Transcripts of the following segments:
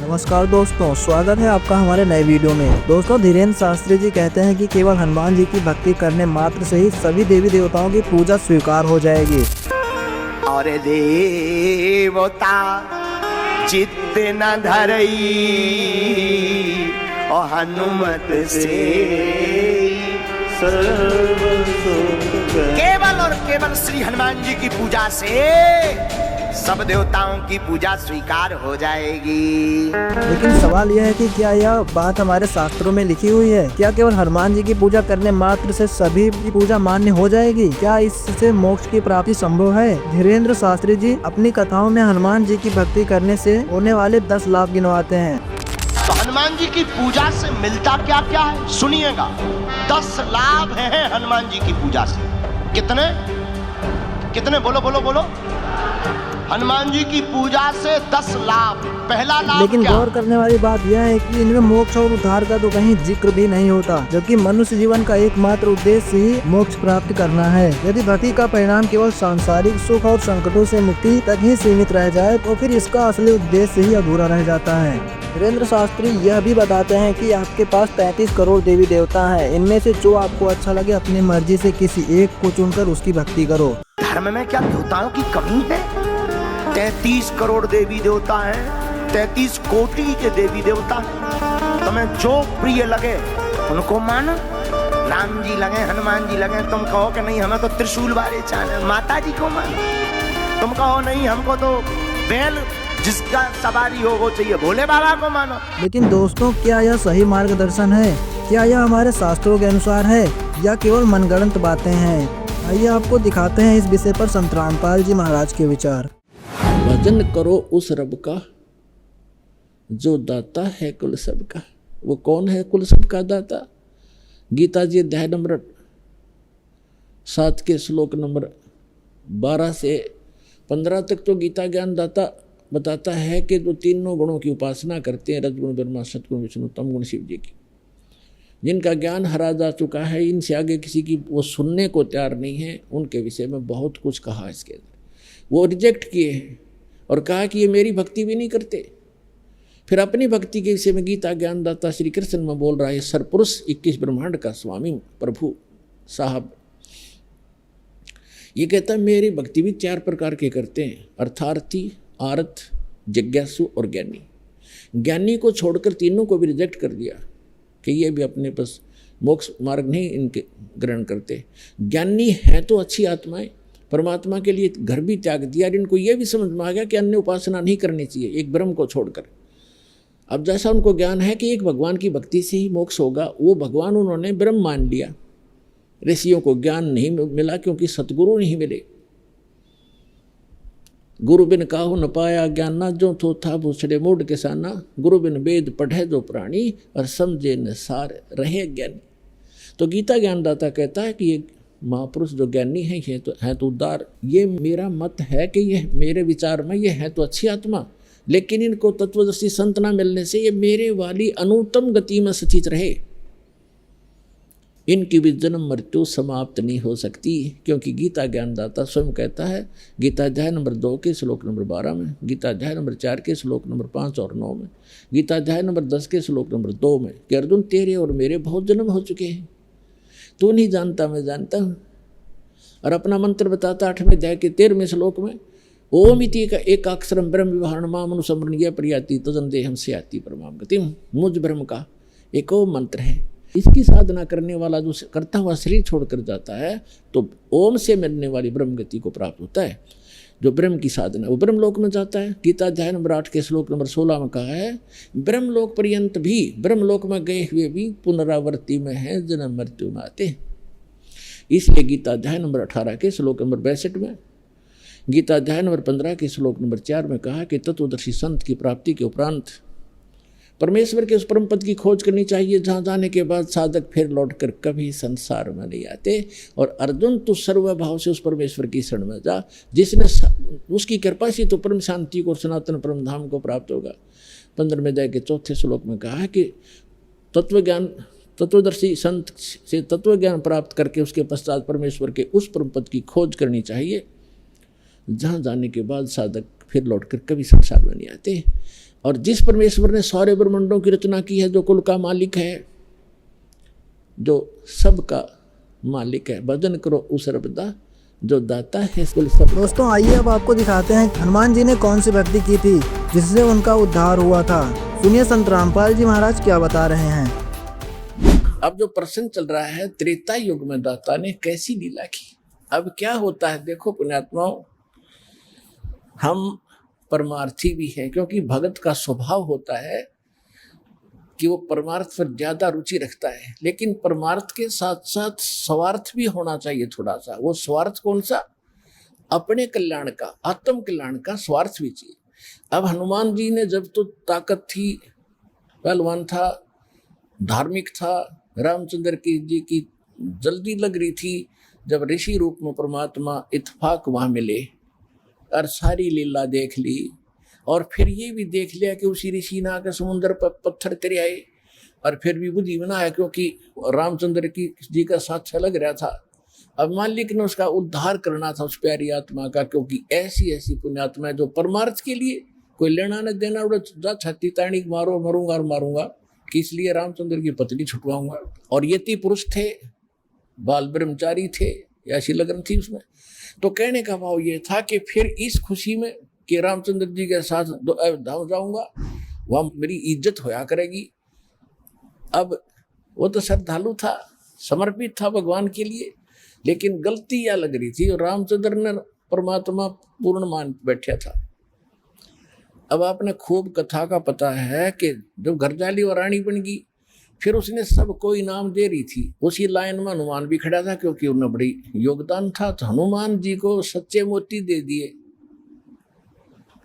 नमस्कार दोस्तों, स्वागत है आपका हमारे नए वीडियो में। दोस्तों, धीरेन्द्र शास्त्री जी कहते हैं कि केवल हनुमान जी की भक्ति करने मात्र से ही सभी देवी देवताओं की पूजा स्वीकार हो जाएगी। और देवता चित्त न धरई और हनुमत से केवल और केवल श्री हनुमान जी की पूजा से सब देवताओं की पूजा स्वीकार हो जाएगी। लेकिन सवाल यह है कि क्या यह बात हमारे शास्त्रों में लिखी हुई है? क्या केवल हनुमान जी की पूजा करने मात्र से सभी की पूजा मान्य हो जाएगी? क्या इससे मोक्ष की प्राप्ति संभव है? धीरेन्द्र शास्त्री जी अपनी कथाओं में हनुमान जी की भक्ति करने से होने वाले 10 लाभ गिनवाते हैं। तो हनुमान जी की पूजा से मिलता क्या क्या है, सुनिएगा। 10 लाभ हैं हनुमान जी की पूजा से। कितने कितने? बोलो बोलो बोलो। हनुमान जी की पूजा से 10 लाभ। पहला लाभ लेकिन क्या? गौर करने वाली बात यह है कि इनमें मोक्ष और उद्धार का तो कहीं जिक्र भी नहीं होता, जबकि मनुष्य जीवन का एकमात्र उद्देश्य ही मोक्ष प्राप्त करना है। यदि भक्ति का परिणाम केवल सांसारिक सुख और संकटों से मुक्ति तक ही सीमित रह जाए तो फिर इसका असली उद्देश्य ही अधूरा रह जाता है। धीरेन्द्र शास्त्री यह भी बताते हैं कि आपके पास 33 करोड़ देवी देवता हैं। इनमें से जो आपको अच्छा लगे अपनी मर्जी से किसी एक को चुनकर उसकी भक्ति करो। धर्म में क्या देवताओं की कमी है? 33 करोड़ देवी देवता हैं, 33 कोटि के देवी देवता हैं। तुम्हें जो प्रिय लगे उनको मानो। राम जी लगे, हनुमान जी लगे, तुम कहो कि नहीं हमें तो त्रिशूल वाले चाहिए, माता जी को मानो। तुम कहो नहीं हमको तो बैल जिसका सवारी हो वो चाहिए, भोले बाबा को मानो। लेकिन दोस्तों, क्या यह सही मार्गदर्शन है? क्या यह हमारे शास्त्रों के अनुसार है या केवल मनगढ़ंत बातें हैं? आइए आपको दिखाते हैं इस विषय पर संत रामपाल जी महाराज के विचार। भजन करो उस रब का जो दाता है कुल सब का। वो कौन है कुल सब का दाता? गीता जी अध्याय नंबर 7 के श्लोक नंबर 12 से 15 तक तो गीता ज्ञान दाता बताता है कि जो तीनों गुणों की उपासना करते हैं, रजगुण ब्रह्मा, सतगुण विष्णु, तम गुण शिव जी की, जिनका ज्ञान हरा जा चुका है, इनसे आगे किसी की वो सुनने को तैयार नहीं है, उनके विषय में बहुत कुछ कहा इसके अंदर। वो रिजेक्ट किए हैं और कहा कि ये मेरी भक्ति भी नहीं करते। फिर अपनी भक्ति के विषय में गीता ज्ञानदाता श्री कृष्ण में बोल रहा है, सरपुरुष 21 ब्रह्मांड का स्वामी प्रभु साहब ये कहता है मेरी भक्ति भी 4 प्रकार के करते हैं, अर्थार्थी, आर्थ, जिज्ञासु और ज्ञानी। ज्ञानी को छोड़कर तीनों को भी रिजेक्ट कर दिया कि ये भी अपने पास मोक्ष मार्ग नहीं इनके ग्रहण करते। ज्ञानी है तो अच्छी आत्माएं, परमात्मा के लिए घर भी त्याग दिया। इनको ये भी समझ में आ गया कि अन्य उपासना नहीं करनी चाहिए एक ब्रह्म को छोड़कर। अब जैसा उनको ज्ञान है कि एक भगवान की भक्ति से ही मोक्ष होगा, वो भगवान उन्होंने ब्रह्म मान लिया। ऋषियों को ज्ञान नहीं मिला क्योंकि सतगुरु नहीं मिले। गुरु बिन काहू न पाया ज्ञान ना, जो थो था भूसड़े मूड किसाना। गुरु बिन वेद पढ़े जो प्राणी, और समझे न सार रहे ज्ञानी। तो गीता ज्ञानदाता कहता है कि ये महापुरुष जो ज्ञानी है ये तो है तो उदार। ये मेरा मत है कि ये मेरे विचार में ये है तो अच्छी आत्मा, लेकिन इनको तत्वदर्शी संत ना मिलने से ये मेरे वाली अनुत्तम गति में स्थित रहे। इनकी भी जन्म मृत्यु समाप्त नहीं हो सकती, क्योंकि गीता ज्ञानदाता स्वयं कहता है गीता अध्याय नंबर 2 के श्लोक नंबर 12 में, गीता अध्याय नंबर 4 के श्लोक नंबर 5 और 9 में, गीता अध्याय नंबर 10 के श्लोक नंबर 2 में कि अर्जुन तेरे और मेरे बहुत जन्म हो चुके हैं, तू नहीं जानता मैं जानता हूँ। और अपना मंत्र बताता 8वें अध्याय के 13वें श्लोक में, ओम इति का एक अक्षरम ब्रह्म विवहरण माम अनुसमरणीय प्रियाति तजन देहम से आती परमाम गतिम। मुझ ब्रह्म का एक ओम मंत्र है, इसकी साधना करने वाला जो करता हुआ शरीर छोड़कर जाता है तो ओम से मिलने वाली ब्रह्म गति को प्राप्त होता है। जो ब्रह्म की साधना वो ब्रह्म लोक में जाता है। गीता अध्याय नंबर 8 के श्लोक नंबर 16 में कहा है, ब्रह्म लोक पर्यंत भी, ब्रह्म लोक में गए हुए भी पुनरावृत्ति में है, जन्म मृत्यु में आते हैं। इसलिए गीता अध्याय नंबर 18 के श्लोक नंबर 62 में, गीता अध्याय नंबर 15 के श्लोक नंबर 4 में कहा कि तत्वदर्शी संत की प्राप्ति के उपरांत परमेश्वर के उस परम पद की खोज करनी चाहिए जहाँ जाने के बाद साधक फिर लौटकर कभी संसार में नहीं आते। और अर्जुन तू सर्वभाव से उस परमेश्वर की शरण में जा, जिसने उसकी कृपा से तो परम शांति को और सनातन परम धाम को प्राप्त होगा। 15वें अध्याय के 4थे श्लोक में कहा है कि तत्वदर्शी संत से तत्व ज्ञान प्राप्त करके उसके पश्चात परमेश्वर के उस परम पद की खोज करनी चाहिए जहाँ जाने के बाद साधक फिर लौटकर कभी संसार में नहीं आते। और जिस परमेश्वर ने सारे ब्रह्मांडों की रचना की है, जो कुल का मालिक है, जो सबका मालिक है, भजन करो उस रबदा जो दाता है कुल सब। दोस्तों आइए अब आपको दिखाते हैं हनुमान जी ने कौन सी भक्ति की थी जिससे उनका उद्धार हुआ था। सुनिए संत रामपाल जी महाराज क्या बता रहे हैं। अब जो प्रश्न चल रहा है, त्रेता युग में दाता ने कैसी लीला की। अब क्या होता है, देखो पुण्यात्माओं, हम परमार्थी भी हैं, क्योंकि भगत का स्वभाव होता है कि वो परमार्थ पर ज्यादा रुचि रखता है, लेकिन परमार्थ के साथ साथ स्वार्थ भी होना चाहिए थोड़ा सा। वो स्वार्थ कौन सा? अपने कल्याण का, आत्म कल्याण का स्वार्थ भी चाहिए। अब हनुमान जी ने जब तो ताकत थी, पहलवान था, धार्मिक था, रामचंद्र जी की जल्दी लग रही थी, जब ऋषि रूप में परमात्मा इत्फाक वहां मिले और सारी लीला देख ली, और फिर ये भी देख लिया कि उसी ऋषि ने आकर समुद्र पर पत्थर कर आए, और फिर भी बुद्धि बनाया क्योंकि रामचंद्र जी का साथ लग रहा था। अब मालिक ने उसका उद्धार करना था उस प्यारी आत्मा का, क्योंकि ऐसी ऐसी पुण्यात्मा है जो परमार्थ के लिए कोई लेना न देना, उड़ा छाती ताणी मारो, मरूंगा और मारूंगा कि इसलिए रामचंद्र की पत्नी छुटवाऊंगा। और यति पुरुष थे, बाल ब्रह्मचारी थे, ऐसी लगन थी उसमें। तो कहने का भाव ये था कि फिर इस खुशी में कि रामचंद्र जी के साथ धाम जाऊंगा, वहां मेरी इज्जत होया करेगी। अब वो तो श्रद्धालु था, समर्पित था भगवान के लिए, लेकिन गलती यह लग रही थी, और रामचंद्र ने परमात्मा पूर्ण मान बैठा था। अब आपने खूब कथा का पता है कि जब घरजाली और रानी बन गई, फिर उसने सबको इनाम दे रही थी। उसी लाइन में हनुमान भी खड़ा था, क्योंकि उन्हें बड़ी योगदान था, तो हनुमान जी को सच्चे मोती दे दिए।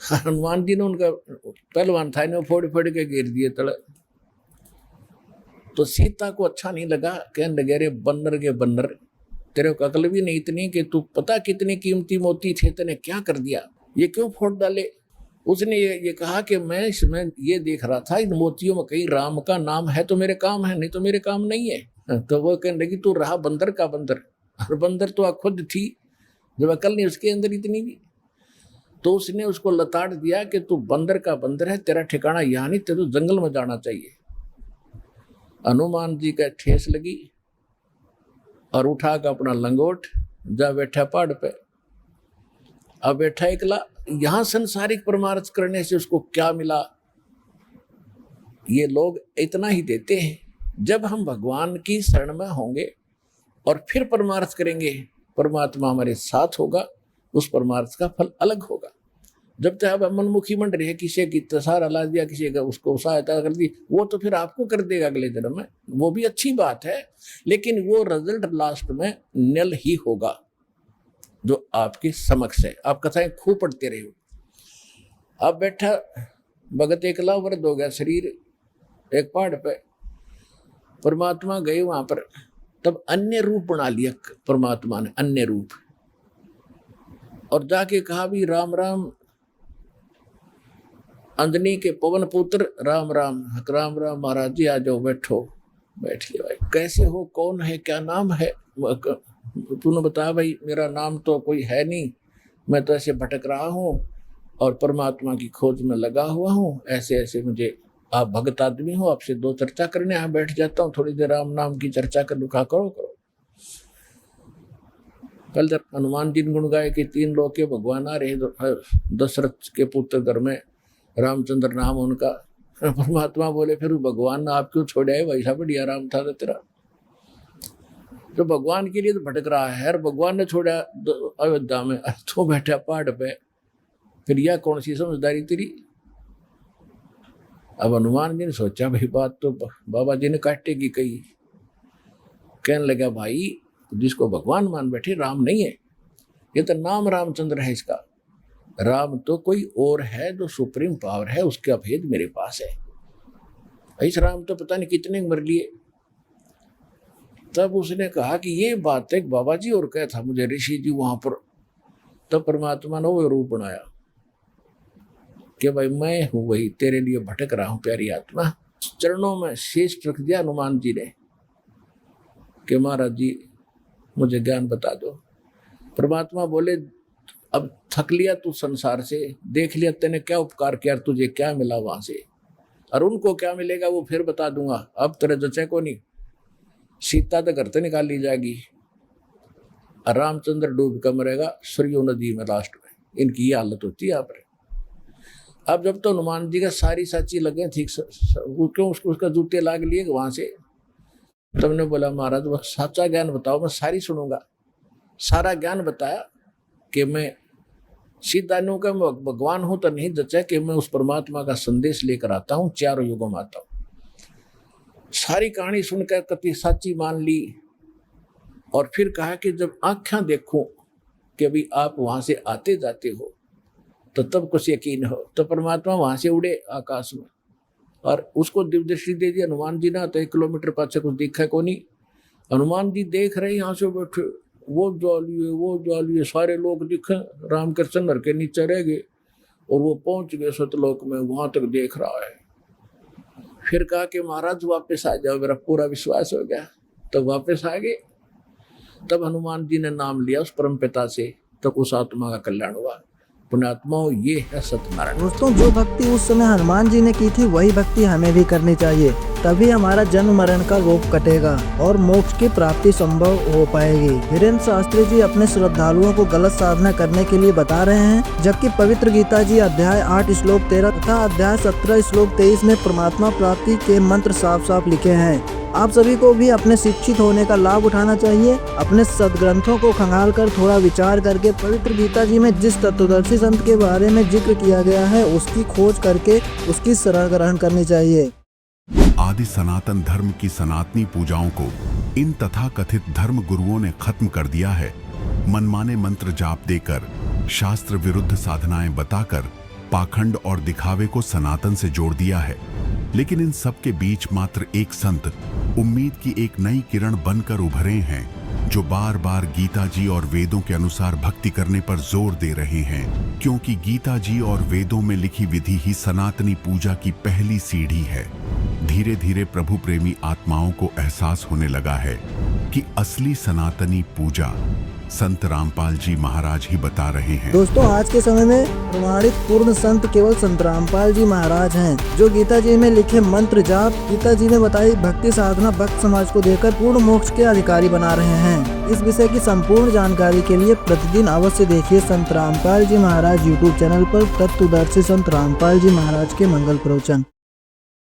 हनुमान जी ने उनका पहलवान था, इन्हें फोड़ फोड़ के गिर दिए तले। तो सीता को अच्छा नहीं लगा, कहने लगे, रे बन्नर के बन्नर, तेरे को अकल भी नहीं इतनी कि तू पता कितने कीमती मोती थे, तेने क्या कर दिया, ये क्यों फोड़ डाले। उसने ये कहा कि मैं इसमें ये देख रहा था, इन मोतियों में कहीं राम का नाम है तो मेरे काम है, नहीं तो मेरे काम नहीं है। तो वो कहने लगी, तू रहा बंदर का बंदर, और बंदर तो खुद थी, जब अकल नहीं उसके अंदर इतनी भी। तो उसने उसको लताड़ दिया कि तू बंदर का बंदर है, तेरा ठिकाना यहाँ नहीं, तेरे जंगल में जाना चाहिए। हनुमान जी का ठेस लगी और उठा कर अपना लंगोट जा बैठा पहाड़ पे। अब बैठा एकला, यहां संसारिक परमार्थ करने से उसको क्या मिला, ये लोग इतना ही देते हैं। जब हम भगवान की शरण में होंगे और फिर परमार्थ करेंगे, परमात्मा हमारे साथ होगा, उस परमार्थ का फल अलग होगा। जब तक आप मनमुखी बन रहे हैं, किसी की तसार हला दिया, किसी का उसको सहायता कर दी, वो तो फिर आपको कर देगा अगले जन्म में, वो भी अच्छी बात है, लेकिन वो रिजल्ट लास्ट में नल ही होगा जो आपके समक्ष है। आप कथाएं खूब पढ़ते रहे हो। अब बैठा भगत एकला, वृद्ध हो गया शरीर, एक पहाड़ पे। परमात्मा गए वहां पर, तब अन्य रूप बना लिया परमात्मा ने, अन्य रूप, और जाके कहा भी राम राम, अंजनी के पवन पुत्र राम राम, राम राम महाराज जी आ जाओ, बैठो। बैठ लिया। भाई कैसे हो, कौन है, क्या नाम है, तूने बताया। भाई मेरा नाम तो कोई है नहीं, मैं तो ऐसे भटक रहा हूँ और परमात्मा की खोज में लगा हुआ हूँ, ऐसे ऐसे मुझे, आप भगत आदमी हो, आपसे दो चर्चा करने यहाँ बैठ जाता हूँ, थोड़ी देर राम नाम की चर्चा कर लूँ। कहा करो करो। कल जब हनुमान जी ने गुण गाए कि तीन लोग के भगवान आ रहे, दशरथ के पुत्र घर में रामचंद्र नाम उनका। परमात्मा बोले, फिर भगवान ने आप क्यों छोड़े है, वैसा बढ़िया राम था तेरा, जो भगवान के लिए तो भटक रहा है, और भगवान ने छोड़ा अयोध्या में, तो बैठा पहाड़ पे, फिर यह कौन सी समझदारी तेरी। अब हनुमान जी ने सोचा, भाई बात तो बाबा जी ने काटेगी कही। कहने लगा, भाई जिसको भगवान मान बैठे राम नहीं है, ये तो नाम रामचंद्र है इसका, राम तो कोई और है जो सुप्रीम पावर है, उसका भेद मेरे पास है। इस राम तो पता नहीं कितने मर लिए। तब उसने कहा कि ये बात है बाबा जी और क्या था मुझे ऋषि जी वहां पर। तब परमात्मा ने वो रूप बनाया कि भाई मैं हूं वही, तेरे लिए भटक रहा हूं प्यारी आत्मा। चरणों में शीश रख दिया हनुमान जी ने कि महाराज जी मुझे ज्ञान बता दो। परमात्मा बोले, अब थक लिया तू संसार से, देख लिया तेने क्या उपकार किया, तुझे क्या मिला वहां से, और उनको क्या मिलेगा वो फिर बता दूंगा, अब तेरे जचे को नहीं। सीता तो घर से निकाल ली जाएगी, और रामचंद्र डूब कर मरेगा सरयू नदी में लास्ट में। इनकी ये हालत होती है यहाँ पर। अब जब तो हनुमान जी का सारी साची लगे ठीक, क्यों उसका जूते लाग लिए वहां से। तुमने बोला महाराज वो सच्चा ज्ञान बताओ, मैं सारी सुनूंगा। सारा ज्ञान बताया कि मैं सीधा नु का भगवान हूं तो नहीं जचा कि मैं उस परमात्मा का संदेश लेकर आता हूं, चारों युगों में आता हूं। सारी कहानी सुनकर कति साची मान ली, और फिर कहा कि जब आंखें देखूं कि अभी आप वहां से आते जाते हो तो तब कुछ यकीन हो। तो परमात्मा वहां से उड़े आकाश में, और उसको दिव्य दृष्टि दे दी हनुमान जी ना, तो 1 किलोमीटर पाछे कुछ दिखा को नहीं। हनुमान जी देख रहे यहाँ से बैठे, वो ज्वालिए सारे लोग दिखे, रामकृष्ण नर के नीचे रह गए, और वो पहुंच गए सतलोक में, वहां तक देख रहा है। फिर कहा कि महाराज वापस आ जाओ, मेरा पूरा विश्वास हो गया। तब वापस आ गए। तब हनुमान जी ने नाम लिया उस परम पिता से, तब उस आत्मा का कल्याण हुआ। पुण्यात्माओं, ये है सत्यनारायण। दोस्तों, जो भक्ति उस समय हनुमान जी ने की थी वही भक्ति हमें भी करनी चाहिए, तभी हमारा जन्म मरण का रोग कटेगा और मोक्ष की प्राप्ति संभव हो पाएगी। वीरेंद्र शास्त्री जी अपने श्रद्धालुओं को गलत साधना करने के लिए बता रहे हैं, जबकि पवित्र गीता जी अध्याय 8 श्लोक 13 तथा अध्याय 17 श्लोक 23 में परमात्मा प्राप्ति के मंत्र साफ साफ लिखे हैं। आप सभी को भी अपने शिक्षित होने का लाभ उठाना चाहिए। अपने सदग्रंथों को खंगाल कर थोड़ा विचार करके पवित्र गीता जी में जिस तत्वदर्शी संत के बारे में जिक्र किया गया है उसकी खोज करके उसकी शरण ग्रहण करनी चाहिए। आदि सनातन धर्म की सनातनी पूजाओं को इन तथाकथित धर्म गुरुओं ने खत्म कर दिया है। मनमाने मंत्र जाप देकर, शास्त्र विरुद्ध साधनाएं बताकर पाखंड और दिखावे को सनातन से जोड़ दिया है। लेकिन इन सब के बीच मात्र एक संत उम्मीद की एक नई किरण बनकर उभरे हैं, जो बार बार गीता जी और वेदों के अनुसार भक्ति करने पर जोर दे रहे हैं, क्योंकि गीता जी और वेदों में लिखी विधि ही सनातनी पूजा की पहली सीढ़ी है। धीरे धीरे प्रभु प्रेमी आत्माओं को एहसास होने लगा है कि असली सनातनी पूजा संत रामपाल जी महाराज ही बता रहे हैं। दोस्तों, आज के समय में प्रमाणित पूर्ण संत केवल संत रामपाल जी महाराज हैं, जो गीता जी में लिखे मंत्र जाप, गीता जी में बताई भक्ति साधना भक्त समाज को देकर पूर्ण मोक्ष के अधिकारी बना रहे हैं। इस विषय की संपूर्ण जानकारी के लिए प्रतिदिन अवश्य देखिए संत रामपाल जी महाराज यूट्यूब चैनल पर तत्वदर्शी संत रामपाल जी महाराज के मंगल प्रवचन।